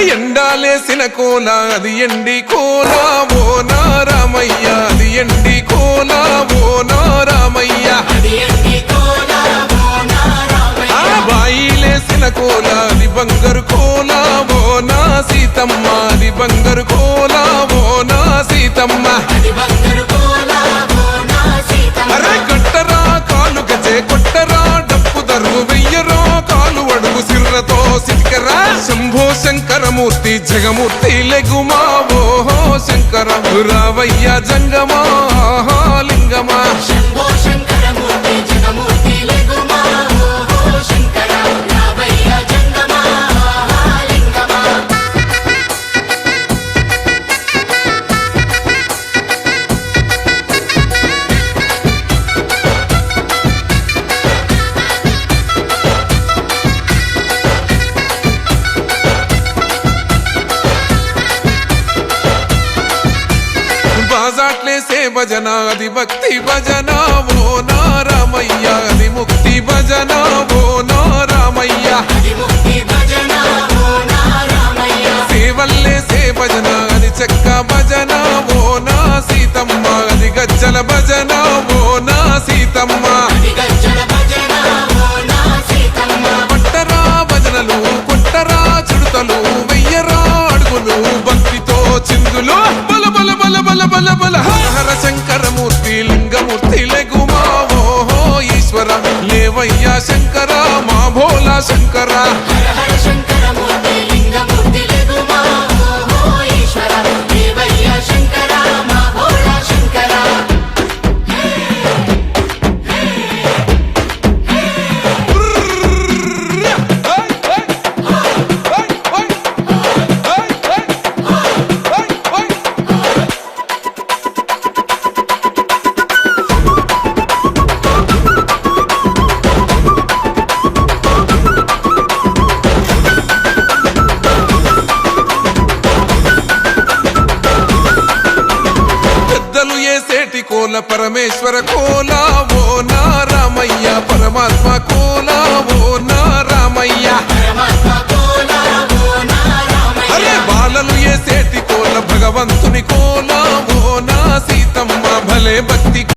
ఎండాలేసిన కోల అది ఎండి కోల ఓ నారామయ్య అది ఎండి కోల ఓ నారామయ్య బాయిలేసిన కోల అది బంగారు కోల ఓ నా సీతమ్మ అది బంగారు కోల ఓ నా సీతమ్మ అరే కట్టరా కాలు గజే కొట్టరా డప్పు దరువు వెయ్యరో కాలు అడుగు సిర్రతో సిటికరా శంభో శంకరమూర్తి జగమూర్తి లెగుమా ఓహో శంకర రావయ్య జంగమా లింగమా శంభో శంకరమూర్తి జగమూర్తి లెగుమా ఓహో శంకర రావయ్య జంగమా లింగమా బాజాట్లేసే భజన అది భక్తి భజన ఓ నారామయ్య అది ముక్తి భజన ఓ నారామయ్య సేవల్లేసే భజన అది చెక్క భజన ఓ నా సీతమ్మ అది గజ్జల భజన ఓ నా సీతమ్మ పట్టరా భజనలు కొట్టరా చుడతలు వెయ్యరా అడుగులు భక్తితో చిందులు బల బల బల బల బల బల హర శంకరమూర్తి లింగమూర్తి లెగుమా ఓహో ఈశ్వర లేవయ్యా శంకర మా భోలా శంకర హర శంకరమూర్తి లింగమూర్తి లెగుమా ఓహో ఈశ్వర దేవయ్య శంకర మా భోళా శంకర పెద్దలు ఏసేటి కోల పరమేశ్వర కోల ఓ నారామయ్య పరమాత్మ కోల ఓ నారామయ్య పరమాత్మ కోలా ఓ నారామయ్య అరే బాలలు ఏసేటి